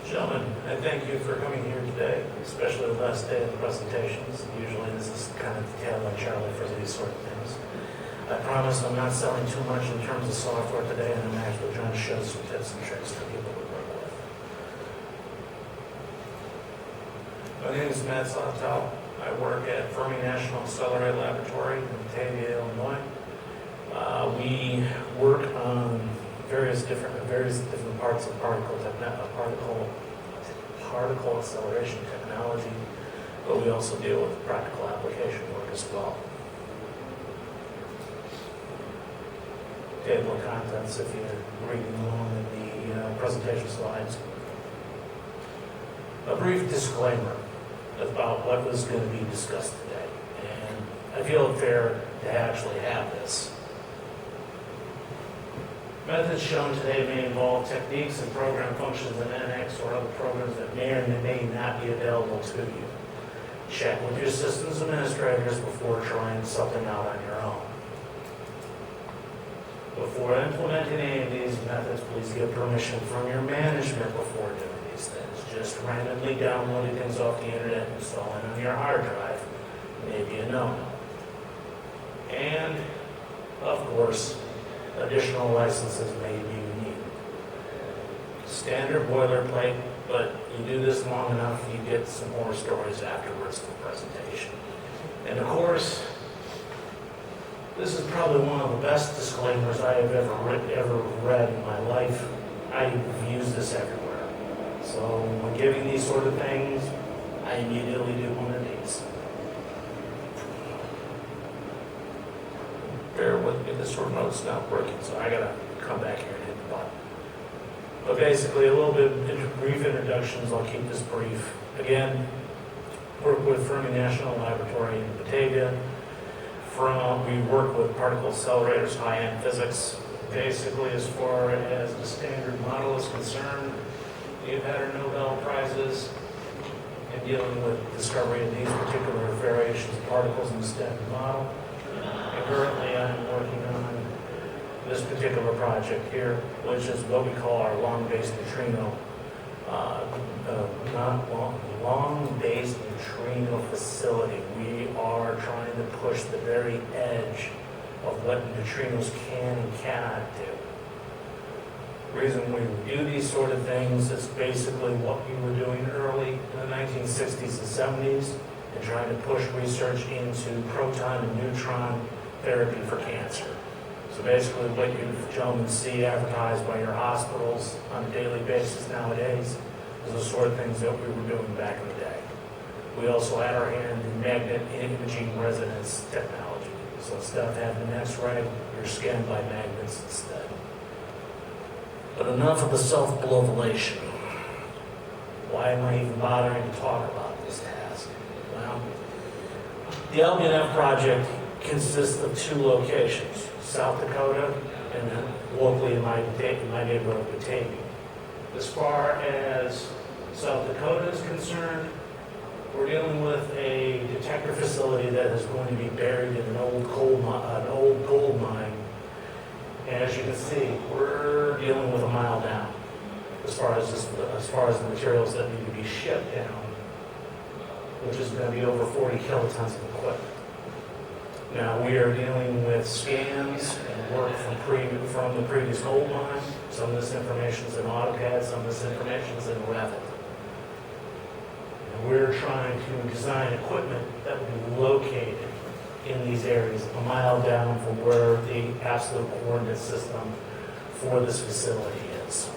Gentlemen, I thank you for coming here today, especially the last day of the presentations. Usually this is kind of detailed by Charlie for these sort of things. I promise I'm not selling too much in terms of software today, and I'm actually trying to show some tips and tricks to people we work with. My name is Matt Sawtell. I work at Fermi National Accelerator Laboratory in Batavia, Illinois. We work on various different parts of particle acceleration technology, but we also deal with practical application work as well. Table of contents, if you're reading along in the presentation slides. A brief disclaimer about what was going to be discussed today, and I feel it fair to actually have this. Methods shown today may involve techniques and program functions in NX or other programs that may or may not be available to you. Check with your systems administrators before trying something out on your own. Before implementing any of these methods, please get permission from your management before doing these things. Just randomly downloading things off the internet and installing on your hard drive may be a no-no. And, of course, additional licenses may be needed. Standard boilerplate, but you do this long enough, you get some more stories afterwards in the presentation. And of course, this is probably one of the best disclaimers I have ever read in my life. I've used this everywhere. So when giving these sort of things, I immediately do one of these. Bear with me, this remote's not working, so I gotta come back here and hit the button. But basically, a little bit of brief introductions. I'll keep this brief. Again, work with Fermi National Laboratory in Batavia. We work with particle accelerators, high-end physics. Basically, as far as the standard model is concerned, we've had our Nobel Prizes in dealing with discovery of these particular variations of particles in the standard model. And currently, I'm working on this particular project here, which is what we call our long-based neutrino, long-based neutrino facility. We are trying to push the very edge of what neutrinos can and cannot do. The reason we do these sort of things is basically what we were doing early in the 1960s and 70s and trying to push research into proton and neutron therapy for cancer. So basically what you gentlemen see advertised by your hospitals on a daily basis nowadays is the sort of things that we were doing back in the day. We also had our hand in magnet imaging resonance technology. So instead of having an X-ray, you're scanned by magnets instead. But enough of the self-blovilation. Why am I even bothering to talk about this task? Well, the LBNF project consists of two locations, South Dakota and then locally in my neighborhood of Batavia. As far as South Dakota is concerned, we're dealing with a detector facility that is going to be buried in an old gold mine. And as you can see, we're dealing with a mile down as far as the materials that need to be shipped down, which is going to be over 40 kilotons of equipment. Now we are dealing with scans and work from the previous gold mine. Some of this information is in AutoCAD, some of this information is in Revit. And we're trying to design equipment that will be located in these areas, a mile down from where the absolute coordinate system for this facility is.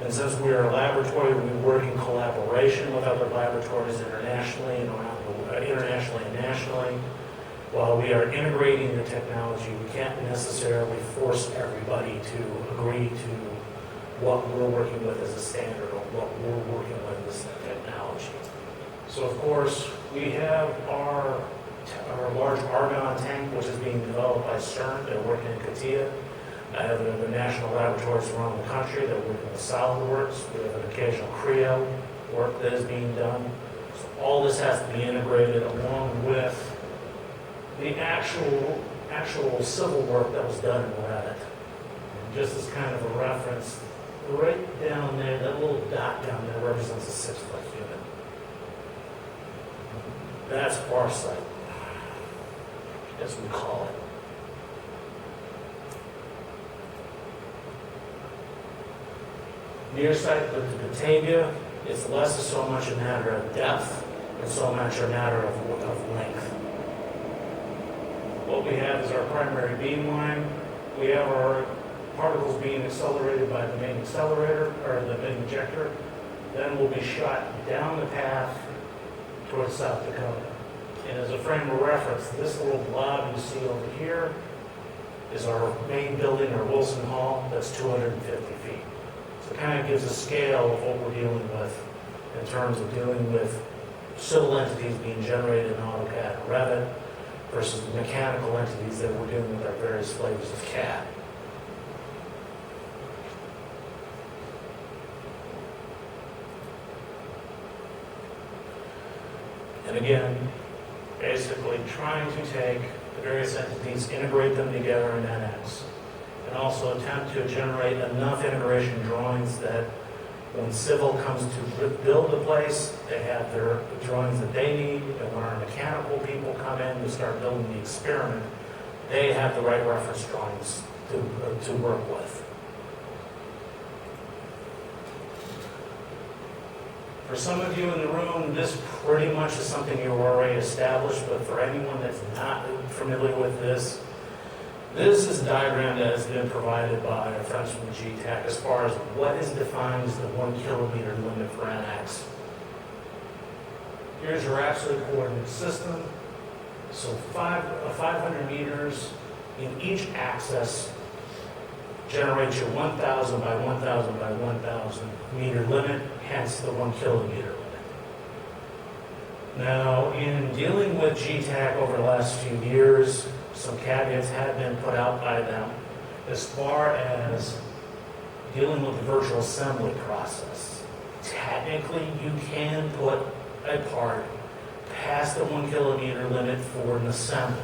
And since we are a laboratory, we work in collaboration with other laboratories internationally and nationally. While we are integrating the technology, we can't necessarily force everybody to agree to what we're working with as a standard or what we're working with as a technology. So of course, we have our large argon tank, which is being developed by CERN. They're working in CATIA. I have the national laboratories around the country that work with SolidWorks. We have an occasional Creo work that is being done. So all this has to be integrated along with the actual actual civil work that was done in Revit. And just as kind of a reference, right down there, that little dot down there represents a 6-foot unit. That's our site, as we call it. Near site with the Batavia, it's less of so much a matter of depth and so much a matter of length. What we have is our primary beam line. We have our particles being accelerated by the main accelerator, or the main injector. Then we'll be shot down the path towards South Dakota. And as a frame of reference, this little blob you see over here is our main building, our Wilson Hall, that's 250 feet. So it kind of gives a scale of what we're dealing with in terms of dealing with civil entities being generated in AutoCAD and Revit versus the mechanical entities that we're dealing with our various flavors of CAD. And again, basically trying to take the various entities, integrate them together in NX, and also attempt to generate enough integration drawings that when civil comes to build the place, they have their drawings that they need, and when our mechanical people come in to start building the experiment, they have the right reference drawings to work with. For some of you in the room, this pretty much is something you've already established, but for anyone that's not familiar with this, this is a diagram that has been provided by our friends from GTAC as far as what is defined as the 1 kilometer limit for NX. Here's your absolute coordinate system. So 500 meters in each axis generates your 1,000 by 1,000 by 1,000 meter limit, hence the 1 kilometer limit. Now, in dealing with GTAC over the last few years, some caveats have been put out by them as far as dealing with the virtual assembly process. Technically, you can put a part past the 1 kilometer limit for an assembly.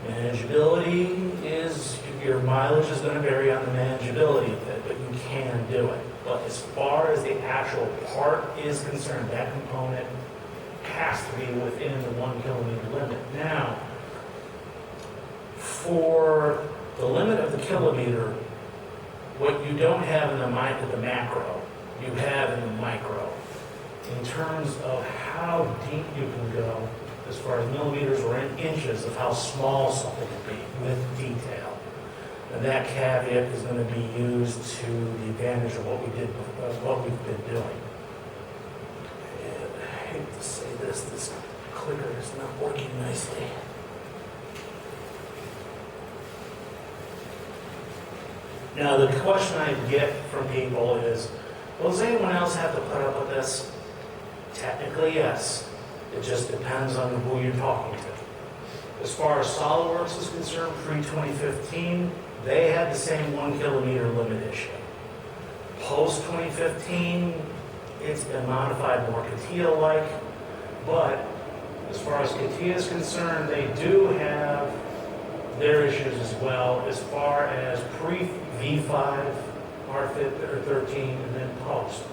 Manageability is, your mileage is going to vary on the manageability of it, but you can do it. But as far as the actual part is concerned, that component has to be within the 1 kilometer limit. Now, for the limit of the kilometer, what you don't have in the macro, you have in the micro. In terms of how deep you can go, as far as millimeters or inches of how small something can be with detail. And that caveat is going to be used to the advantage of what we've been doing. And I hate to say this clicker is not working nicely. Now the question I get from people is, well, does anyone else have to put up with this? Technically, yes. It just depends on who you're talking to. As far as SolidWorks is concerned, pre-2015, they had the same 1 kilometer limit issue. Post-2015, it's been modified more CATIA-like, but as far as CATIA is concerned, they do have their issues as well, as far as pre-V5, R13, and then post,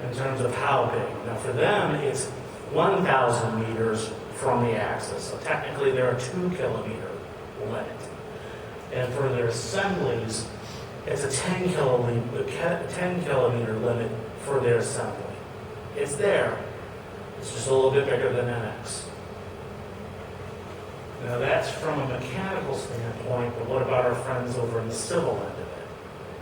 in terms of how big. Now for them, it's 1,000 meters from the axis. So technically they're a 2 kilometer limit. And for their assemblies, it's a 10 kilometer limit for their assembly. It's there. It's just a little bit bigger than NX. Now that's from a mechanical standpoint, but what about our friends over in the civil end of it?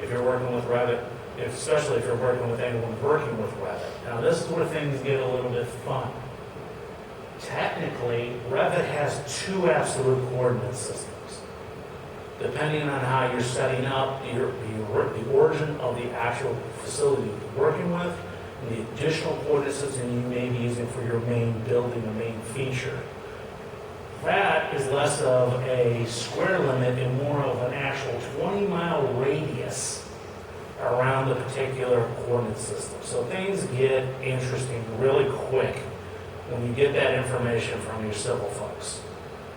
If you're working with Revit, especially if you're working with anyone working with Revit. Now this is where things get a little bit fun. Technically, Revit has 2 absolute coordinate systems. Depending on how you're setting up the origin of the actual facility you're working with, and the additional coordinate system you may be using for your main building or main feature. That is less of a square limit and more of an actual 20-mile radius around the particular coordinate system. So things get interesting really quick when you get that information from your civil folks.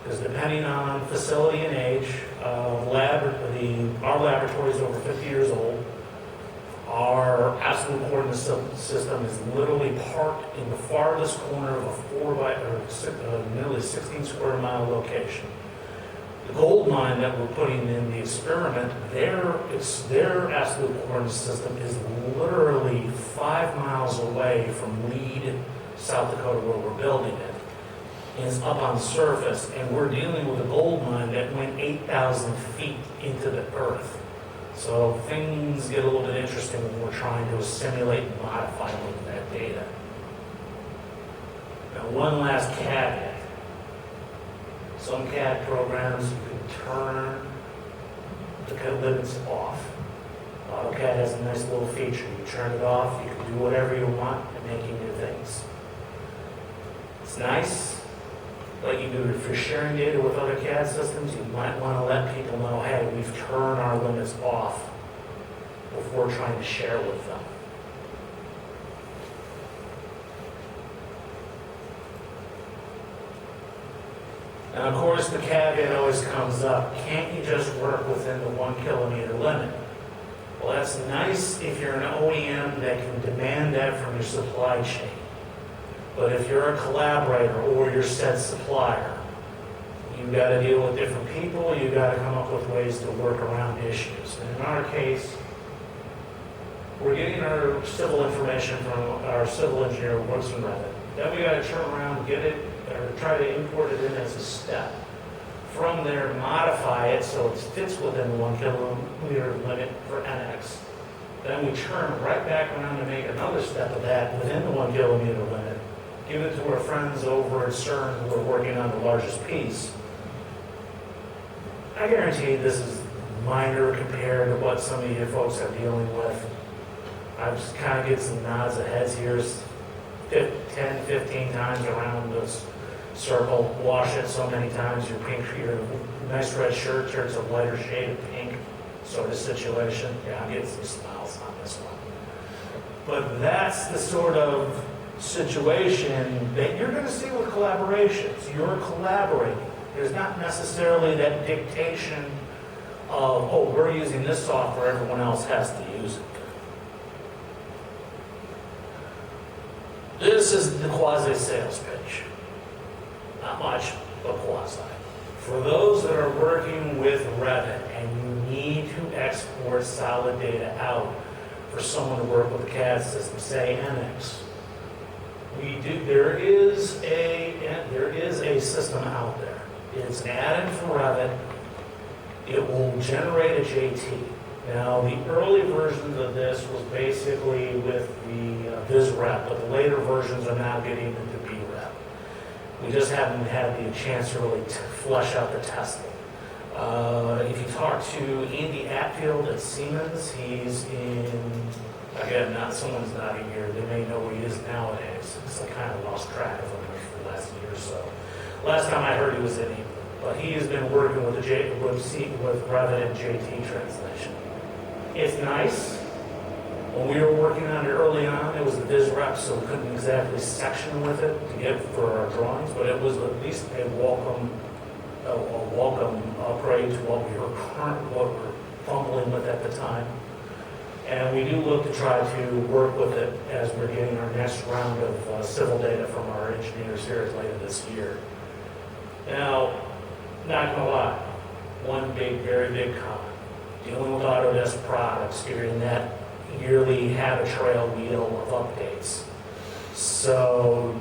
Because depending on facility and age, our laboratory is over 50 years old. Our absolute coordinate system is literally parked in the farthest corner of a nearly 16 square mile location. The gold mine that we're putting in the experiment, their absolute coordinate system is literally 5 miles away from Lead, South Dakota, where we're building it. And it's up on the surface, and we're dealing with a gold mine that went 8,000 feet into the earth. So things get a little bit interesting when we're trying to simulate and modify that data. Now, one last caveat. Some CAD programs, you can turn the limits off. AutoCAD has a nice little feature. You turn it off, you can do whatever you want and making new things. It's nice, like you do if you're sharing data with other CAD systems, you might want to let people know, hey, we've turned our limits off before trying to share with them. Now, of course, the caveat always comes up. Can't you just work within the 1 kilometer limit? Well, that's nice if you're an OEM that can demand that from your supply chain. But if you're a collaborator or your said supplier, you've got to deal with different people. You've got to come up with ways to work around issues. And in our case, we're getting our civil information from our civil engineer who works in Revit. Then we got to turn around, get it, or try to import it in as a step. From there, modify it so it fits within the 1 kilometer limit for NX. Then we turn right back around to make another step of that within the 1 kilometer limit. Give it to our friends over at CERN who are working on the largest piece. I guarantee this is minor compared to what some of you folks are dealing with. I just kind of get some nods of heads here, 10, 15 times around this circle. Wash it so many times, your nice red shirt turns a lighter shade of pink sort of situation. Yeah, I'm getting some smiles on this one. But that's the sort of situation that you're going to see with collaborations. You're collaborating. There's not necessarily that dictation of, oh, we're using this software, everyone else has to use it. This is the quasi-sales pitch. Not much, but quasi. For those that are working with Revit and you need to export solid data out for someone to work with a CAD system, say NX, there is a system out there. It's added for Revit. It will generate a JT. Now, the early versions of this was basically with the VizRep, but the later versions are now getting into BRep. We just haven't had the chance to really flesh out the testing. If you talk to Andy Atfield at Siemens, he's in, again, someone's nodding here, they may know where he is nowadays. I kind of lost track of him for the last year or so. Last time I heard he was in England, but he has been working with Revit and JT translation. It's nice. When we were working on it early on, it was the VizRep, so we couldn't exactly section with it to get for our drawings, but it was at least a welcome upgrade to what we were fumbling with at the time. And we do look to try to work with it as we're getting our next round of civil data from our engineers here later this year. Now, not gonna lie, one very big con. Dealing with Autodesk products, you're in that yearly habit trail wheel of updates. So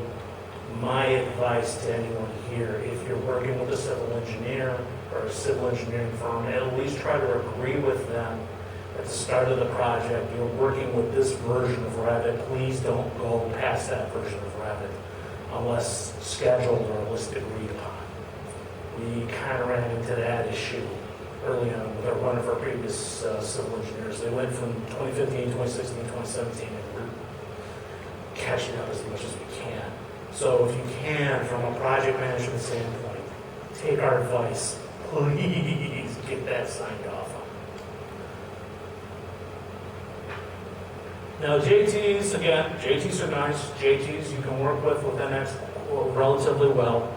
my advice to anyone here, if you're working with a civil engineer or a civil engineering firm, at least try to agree with them at the start of the project, you're working with this version of Revit, please don't go past that version of Revit unless scheduled or unless agreed upon. We kind of ran into that issue early on with one of our previous civil engineers. They went from 2015, 2016, 2017, and we're catching up as much as we can. So if you can, from a project management standpoint, take our advice. Please get that signed off on. Now JTs, again, JTs are nice. JTs you can work with NX relatively well.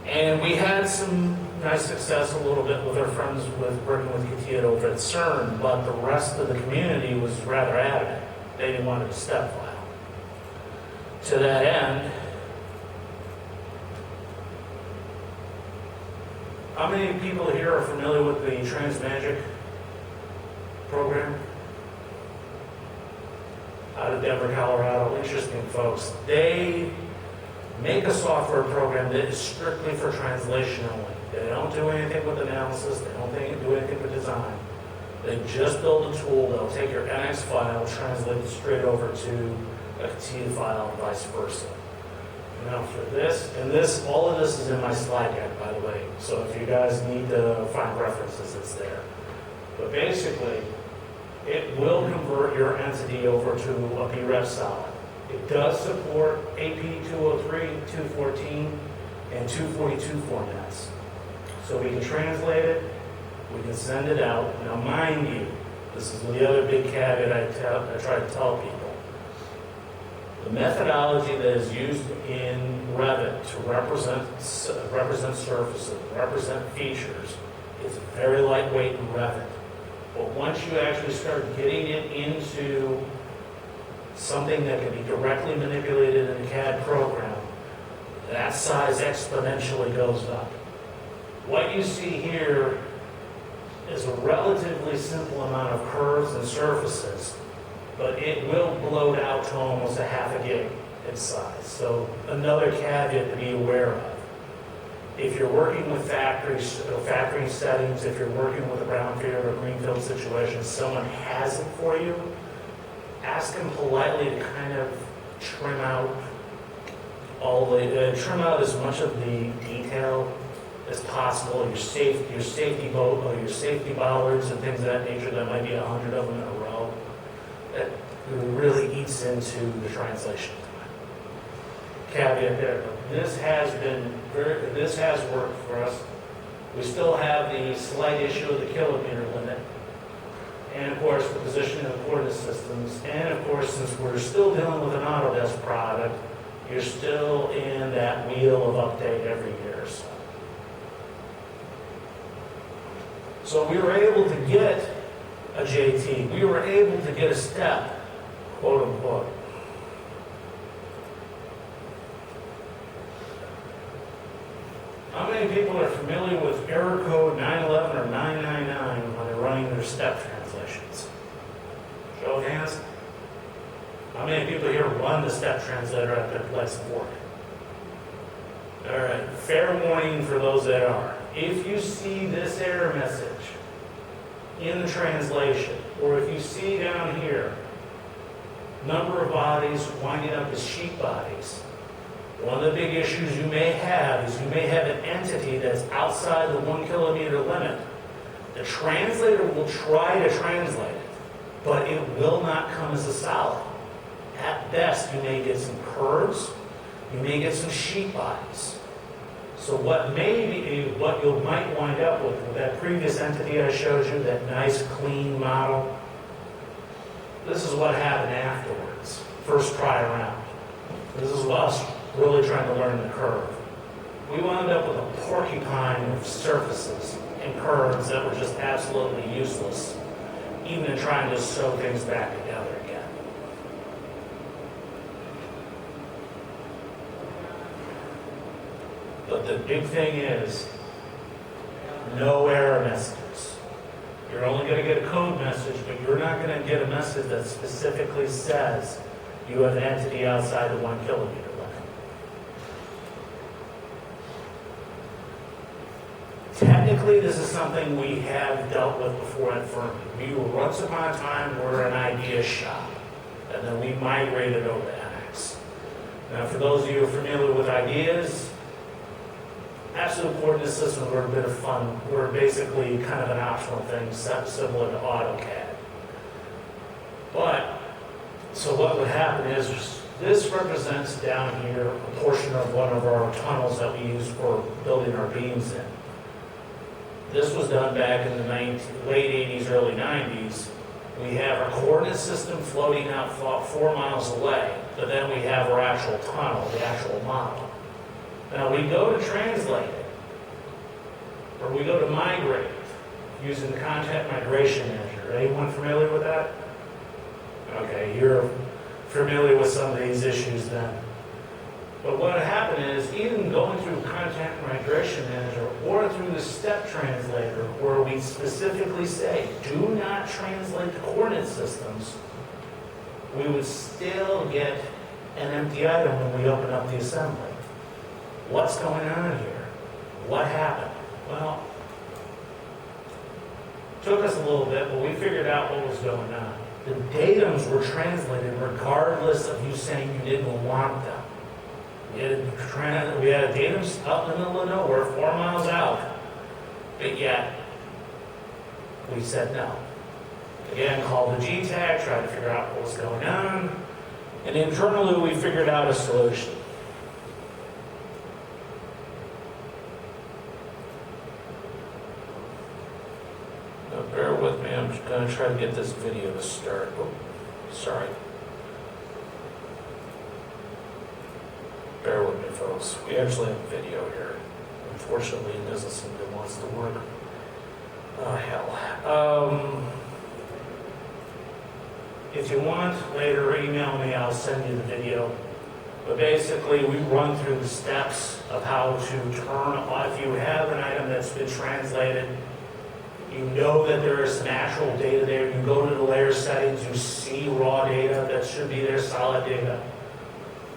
And we had some nice success a little bit with our friends with working with Katia over at CERN, but the rest of the community was rather adamant. They didn't want a step file. To that end, how many people here are familiar with the Transmagic program? Out of Denver, Colorado. Interesting folks. They make a software program that is strictly for translation only. They don't do anything with analysis. They don't do anything with design. They just build a tool that'll take your NX file, translate it straight over to a CATIA file, and vice versa. Now for this, and all of this is in my slide deck, by the way. So if you guys need to find references, it's there. But basically, it will convert your entity over to a BREF solid. It does support AP 203, 214, and 242 formats. So we can translate it, we can send it out. Now mind you, this is the other big caveat I try to tell people. The methodology that is used in Revit to represent surfaces, represent features, is very lightweight in Revit. But once you actually start getting it into something that can be directly manipulated in a CAD program, that size exponentially goes up. What you see here is a relatively simple amount of curves and surfaces, but it will bloat out to almost a half a gig in size. So another caveat to be aware of. If you're working with factory settings, if you're working with a brownfield or greenfield situation, someone has it for you, ask them politely to kind of trim out trim out as much of the detail as possible. Your safety bollards and things of that nature. That might be 100 of them in a row. That really eats into the translation time. Caveat there. This has worked for us. We still have the slight issue of the kilometer limit. And of course, the positioning of the coordinate systems. And of course, since we're still dealing with an Autodesk product, you're still in that wheel of update every year or so. So we were able to get a JT. We were able to get a step, quote unquote. How many people are familiar with error code 911 or 999 when they're running their step translations? Show of hands. How many people here run the step translator at their place of work? All right, fair warning for those that are. If you see this error message in the translation, or if you see down here, number of bodies winding up as sheet bodies, one of the big issues you may have is you may have an entity that's outside the 1 kilometer limit. The translator will try to translate it, but it will not come as a solid. At best, you may get some curves, you may get some sheet bodies. So what you might wind up with that previous entity I showed you, that nice clean model, this is what happened afterwards, first try around. This is us really trying to learn the curve. We wound up with a porcupine of surfaces and curves that were just absolutely useless, even in trying to sew things back together again. But the big thing is, no error messages. You're only going to get a code message, but you're not going to get a message that specifically says you have an entity outside the 1 kilometer limit. Technically, this is something we have dealt with before at Fermi. We were once upon a time, we're an idea shop, and then we migrated over to NX. Now, for those of you who are familiar with ideas, absolute coordinate systems were a bit of fun. We're basically kind of an optional thing, similar to AutoCAD. But, so what would happen is, this represents down here a portion of one of our tunnels that we use for building our beams in. This was done back in the late 80s, early 90s. We have our coordinate system floating out 4 miles away, but then we have our actual tunnel, the actual model. Now we go to translate it. Or we go to migrate using the content migration manager. Anyone familiar with that? Okay, you're familiar with some of these issues then. But what happened is, even going through content migration manager or through the step translator, where we specifically say, do not translate the coordinate systems, we would still get an empty item when we open up the assembly. What's going on here? What happened? Well, it took us a little bit, but we figured out what was going on. The datums were translated regardless of you saying you didn't want them. We had datums out in the middle of nowhere, 4 miles out, but yet we said no. Again, called the G tag, tried to figure out what was going on, and internally we figured out a solution. Now bear with me, I'm just going to try to get this video to start. Oh, sorry. Bear with me, folks. We actually have a video here. Unfortunately, it doesn't seem to want to work. Oh, hell. If you want, later email me, I'll send you the video. But basically, we run through the steps of how to turn on. If you have an item that's been translated, you know that there is some actual data there. You go to the layer settings, you see raw data that should be there, solid data.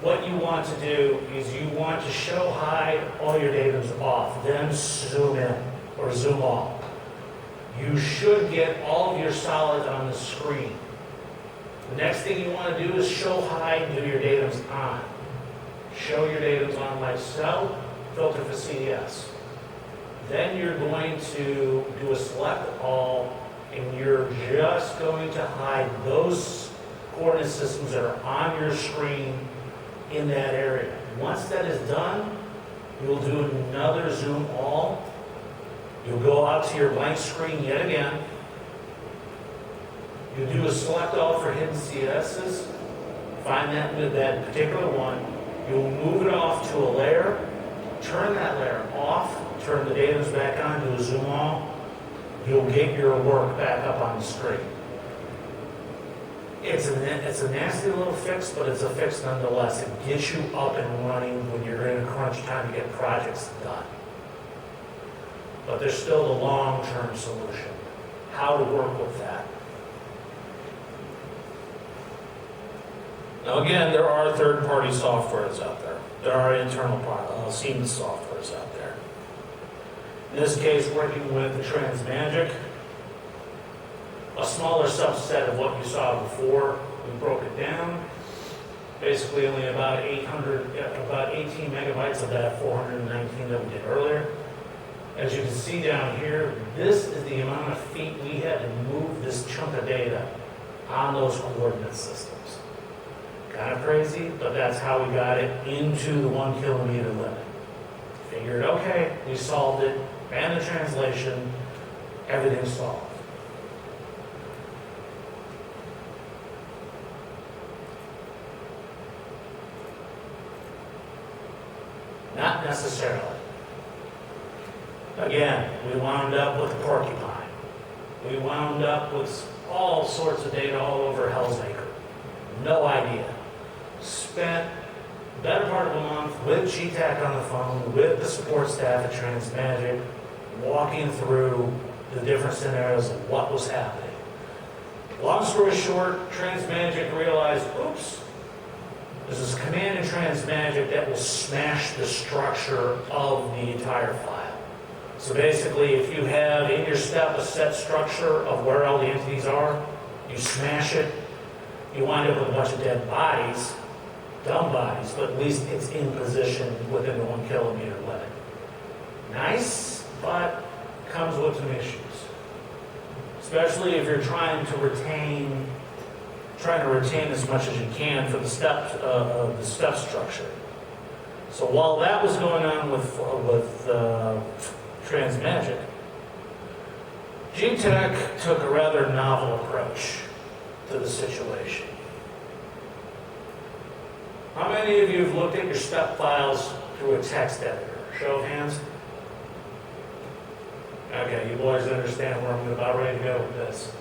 What you want to do is you want to show hide all your data's off, then zoom in or zoom all. You should get all of your solids on the screen. The next thing you want to do is show hide and do your datums on. Show your datums on like so, filter for CDS. Then you're going to do a select all, and you're just going to hide those coordinate systems that are on your screen in that area. Once that is done, you'll do another zoom all. You'll go out to your blank screen yet again. You do a select all for hidden CSs. Find that particular one. You'll move it off to a layer. Turn that layer off. Turn the datums back on. Do a zoom all. You'll get your work back up on the screen. It's a nasty little fix, but it's a fix nonetheless. It gets you up and running when you're in a crunch time to get projects done. But there's still the long-term solution. How to work with that. Now again, there are third-party softwares out there. There are internal Siemens softwares out there. In this case, working with the Transmagic, a smaller subset of what you saw before. We broke it down. Basically only about 18 megabytes of that 419 that we did earlier. As you can see down here, this is the amount of feet we had to move this chunk of data on those coordinate systems. Kind of crazy, but that's how we got it into the 1 kilometer limit. Figured, okay, we solved it, ran the translation, everything's solved. Not necessarily. Again, we wound up with a porcupine. We wound up with all sorts of data all over Hell's Acre. No idea. Spent the better part of a month with GTAC on the phone, with the support staff at Transmagic, walking through the different scenarios of what was happening. Long story short, Transmagic realized, oops, there's this command in Transmagic that will smash the structure of the entire file. So basically, if you have in your step a set structure of where all the entities are, you smash it, you wind up with a bunch of dead bodies, dumb bodies, but at least it's in position within the 1 kilometer limit. Nice, but comes with some issues. Especially if you're trying to retain as much as you can for the step structure. So while that was going on with Transmagic, GTAC took a rather novel approach to the situation. How many of you have looked at your step files through a text editor? Show of hands. Okay, you boys understand where I'm about ready to go with this.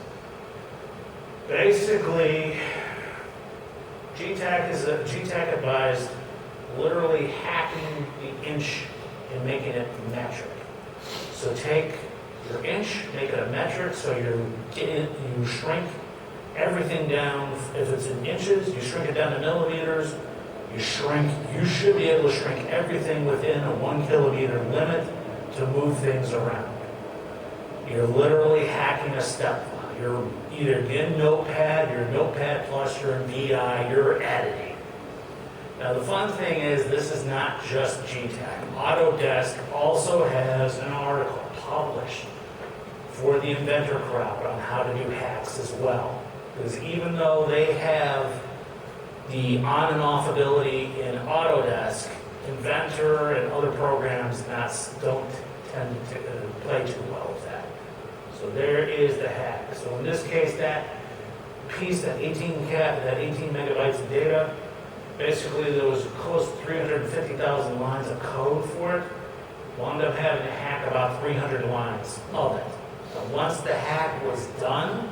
Basically, GTAC advised literally hacking the inch and making it metric. So take your inch, make it a metric, so you shrink everything down. If it's in inches, you shrink it down to millimeters. You should be able to shrink everything within a 1 kilometer limit to move things around. You're literally hacking a step file. You're either in Notepad, you're in Notepad Plus, you're in VI, you're editing. Now the fun thing is this is not just GTAC. Autodesk also has an article published for the inventor crowd on how to do hacks as well. Because even though they have the on and off ability in Autodesk, Inventor and other programs don't tend to play too well with that. So there is the hack. So in this case, that piece, that 18 megabytes of data, basically there was close to 350,000 lines of code for it. Wound up having to hack about 300 lines of it. So once the hack was done,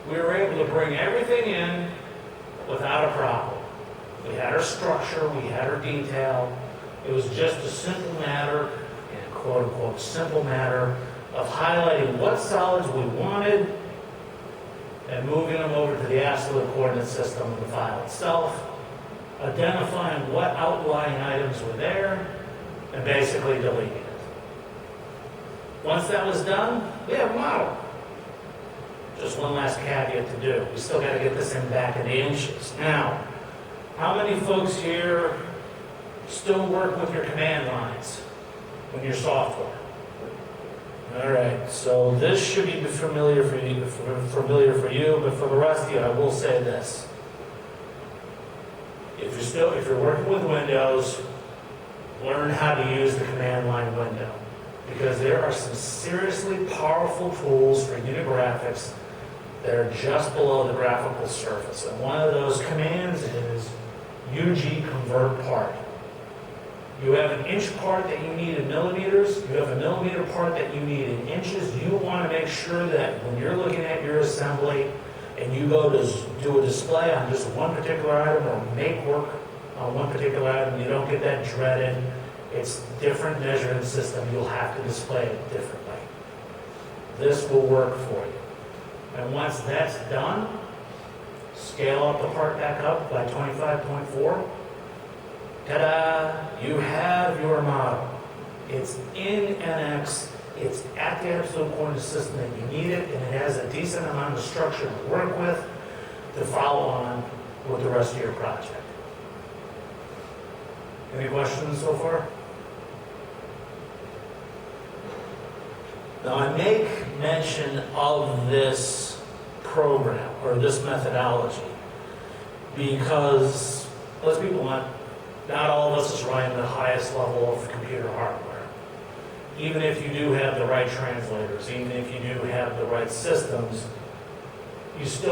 we were able to bring everything in without a problem. We had our structure, we had our detail. It was just a simple matter, and quote unquote simple matter, of highlighting what solids we wanted and moving them over to the absolute coordinate system of the file itself, identifying what outlying items were there, and basically deleting it. Once that was done, we have a model. Just one last caveat to do. We still got to get this in back in the inches. Now, how many folks here still work with your command lines when your software? All right, so this should be familiar for you, but for the rest of you, I will say this. If you're working with Windows, learn how to use the command line window, because there are some seriously powerful tools for unit graphics that are just below the graphical surface. And one of those commands is UG convert part. You have an inch part that you need in millimeters. You have a millimeter part that you need in inches. You want to make sure that when you're looking at your assembly and you go to do a display on just one particular item or make work on one particular item, you don't get that dreaded, it's different measuring system. You'll have to display it differently. This will work for you. And once that's done, scale up the part back up by 25.4. Ta-da! You have your model. It's in NX. It's at the absolute coordinate system that you need it, and it has a decent amount of structure to work with to follow on with the rest of your project. Any questions so far? Now, I make mention of this program or this methodology because, let's be blunt, not all of us is running the highest level of computer hardware. Even if you do have the right translators, even if you do have the right systems, you still